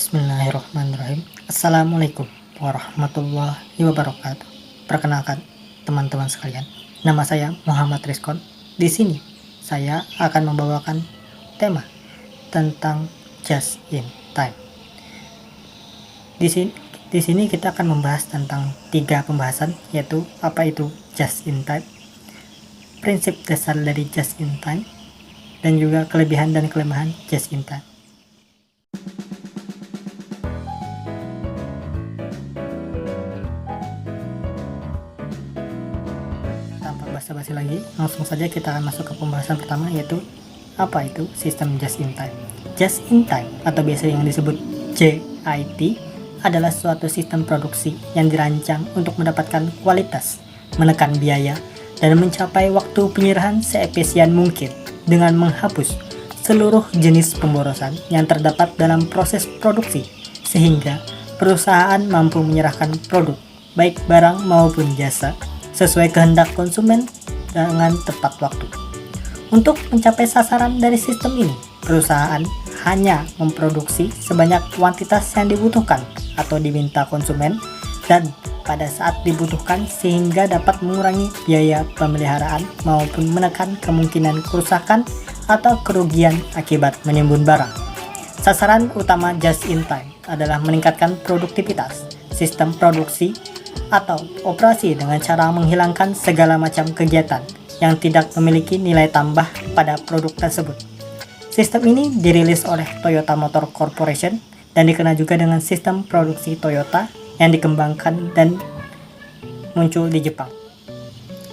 Bismillahirrahmanirrahim. Assalamualaikum warahmatullahi wabarakatuh. Perkenalkan teman-teman sekalian, nama saya Muhammad Rizkon. Di sini saya akan membawakan tema tentang just in time. Di sini kita akan membahas tentang 3 pembahasan, yaitu apa itu just in time, prinsip dasar dari just in time, dan juga kelebihan dan kelemahan just in time. Tanpa basa-basi lagi, langsung saja kita akan masuk ke pembahasan pertama, yaitu apa itu sistem just in time. Just in time atau biasa yang disebut JIT adalah suatu sistem produksi yang dirancang untuk mendapatkan kualitas, menekan biaya, dan mencapai waktu penyerahan seefisien mungkin dengan menghapus seluruh jenis pemborosan yang terdapat dalam proses produksi, sehingga perusahaan mampu menyerahkan produk, baik barang maupun jasa, sesuai kehendak konsumen dengan tepat waktu. Untuk mencapai sasaran dari sistem ini, perusahaan hanya memproduksi sebanyak kuantitas yang dibutuhkan atau diminta konsumen dan pada saat dibutuhkan, sehingga dapat mengurangi biaya pemeliharaan maupun menekan kemungkinan kerusakan atau kerugian akibat menimbun barang. Sasaran utama just in time adalah meningkatkan produktivitas sistem produksi atau operasi dengan cara menghilangkan segala macam kegiatan yang tidak memiliki nilai tambah pada produk tersebut. Sistem ini dirilis oleh Toyota Motor Corporation dan dikenal juga dengan sistem produksi Toyota yang dikembangkan dan muncul di Jepang.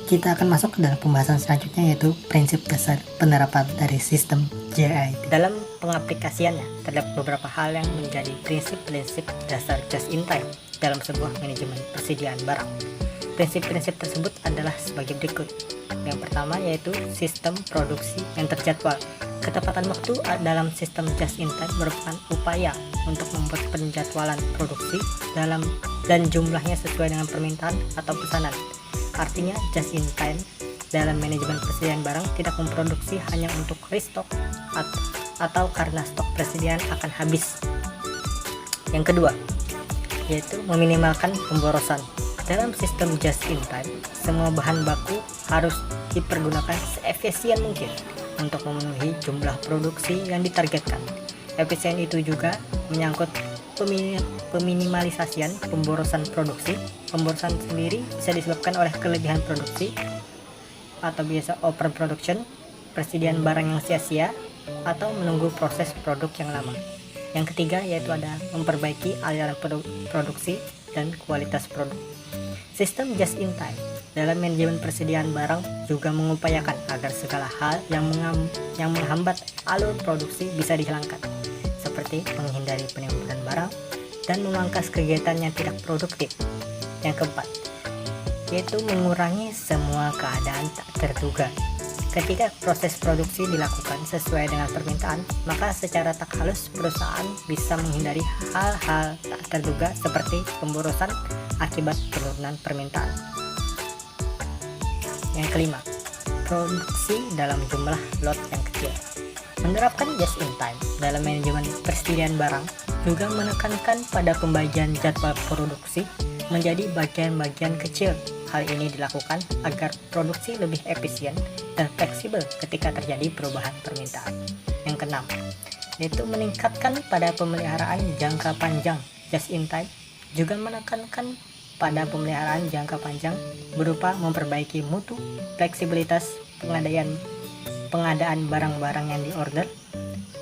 Kita akan masuk ke dalam pembahasan selanjutnya, yaitu prinsip dasar penerapan dari sistem JIT. Dalam pengaplikasiannya, terdapat beberapa hal yang menjadi prinsip-prinsip dasar just in time dalam sebuah manajemen persediaan barang. Prinsip-prinsip tersebut adalah sebagai berikut. Yang pertama yaitu sistem produksi yang terjadwal. Ketepatan waktu dalam sistem just in time merupakan upaya untuk membuat penjadwalan produksi dan jumlahnya sesuai dengan permintaan atau pesanan. Artinya just in time dalam manajemen persediaan barang tidak memproduksi hanya untuk restock atau karena stok persediaan akan habis. Yang kedua yaitu meminimalkan pemborosan. Dalam sistem just in time, semua bahan baku harus dipergunakan seefisien mungkin untuk memenuhi jumlah produksi yang ditargetkan. Efisien itu juga menyangkut peminimalisasian pemborosan produksi. Pemborosan sendiri bisa disebabkan oleh kelebihan produksi atau biasa overproduction, persediaan barang yang sia-sia, atau menunggu proses produk yang lama. Yang ketiga yaitu ada memperbaiki aliran produksi dan kualitas produk. Sistem just in time dalam manajemen persediaan barang juga mengupayakan agar segala hal yang menghambat alur produksi bisa dihilangkan, seperti menghindari penimbunan barang dan memangkas kegiatan yang tidak produktif. Yang keempat yaitu mengurangi semua keadaan tak terduga. Ketika proses produksi dilakukan sesuai dengan permintaan, maka secara tak halus perusahaan bisa menghindari hal-hal tak terduga seperti pemborosan akibat penurunan permintaan. Yang kelima, produksi dalam jumlah lot yang kecil. Menerapkan just in time dalam manajemen persediaan barang juga menekankan pada pembagian jadwal produksi menjadi bagian-bagian kecil. Hal ini dilakukan agar produksi lebih efisien dan fleksibel ketika terjadi perubahan permintaan. Yang keenam, yaitu meningkatkan pada pemeliharaan jangka panjang. Just in time juga menekankan pada pemeliharaan jangka panjang berupa memperbaiki mutu, fleksibilitas pengadaan barang-barang yang diorder,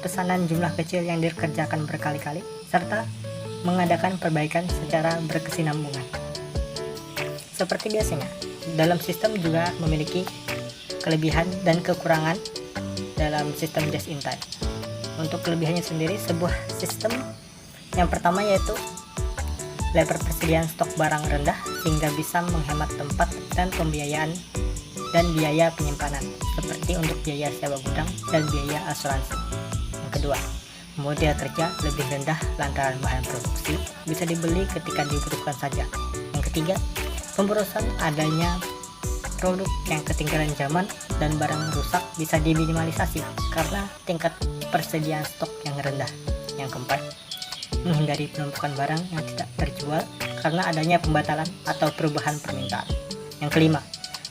pesanan jumlah kecil yang dikerjakan berkali-kali, serta mengadakan perbaikan secara berkesinambungan. Seperti biasanya, dalam sistem juga memiliki kelebihan dan kekurangan dalam sistem just in time. Untuk kelebihannya sendiri, sebuah sistem yang pertama yaitu level persediaan stok barang rendah sehingga bisa menghemat tempat dan pembiayaan dan biaya penyimpanan, seperti untuk biaya sewa gudang dan biaya asuransi. Yang kedua, modal kerja lebih rendah lantaran bahan produksi bisa dibeli ketika dibutuhkan saja. Yang ketiga, pemborosan adanya produk yang ketinggalan zaman dan barang rusak bisa diminimalisasi karena tingkat persediaan stok yang rendah. Yang keempat, menghindari penumpukan barang yang tidak terjual karena adanya pembatalan atau perubahan permintaan. Yang kelima,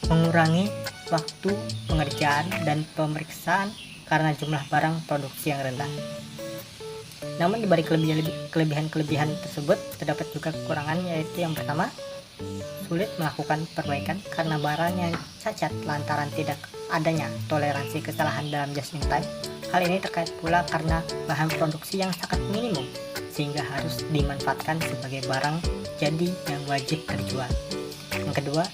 mengurangi waktu pengerjaan dan pemeriksaan karena jumlah barang produksi yang rendah. Namun di balik kelebihan-kelebihan tersebut terdapat juga kekurangan, yaitu yang pertama, sulit melakukan perbaikan karena barangnya cacat lantaran tidak adanya toleransi kesalahan dalam just in time. Hal ini terkait pula karena bahan produksi yang sangat minimum sehingga harus dimanfaatkan sebagai barang jadi yang wajib terjual. Yang kedua,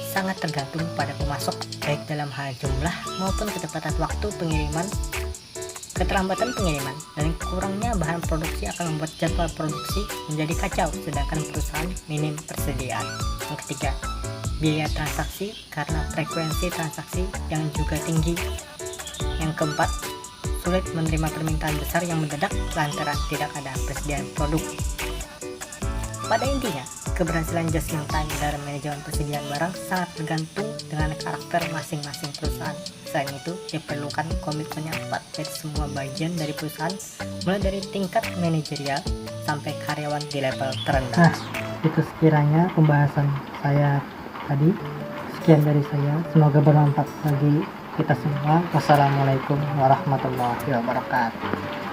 sangat tergantung pada pemasok baik dalam hal jumlah maupun ketepatan waktu pengiriman. Keterlambatan pengiriman dan kurangnya bahan produksi akan membuat jadwal produksi menjadi kacau, sedangkan perusahaan minim persediaan. Yang ketiga, biaya transaksi karena frekuensi transaksi yang juga tinggi. Yang keempat, sulit menerima permintaan besar yang mendadak lantaran tidak ada persediaan produk. Pada intinya, keberhasilan just in time dalam manajemen persediaan barang sangat tergantung dengan karakter masing-masing perusahaan. Selain itu, diperlukan komitmen yang kuat dari semua bagian dari perusahaan, mulai dari tingkat manajerial sampai karyawan di level terendah. Nah, itu sekiranya pembahasan saya tadi. Sekian dari saya, semoga bermanfaat bagi kita semua. Wassalamualaikum warahmatullahi wabarakatuh.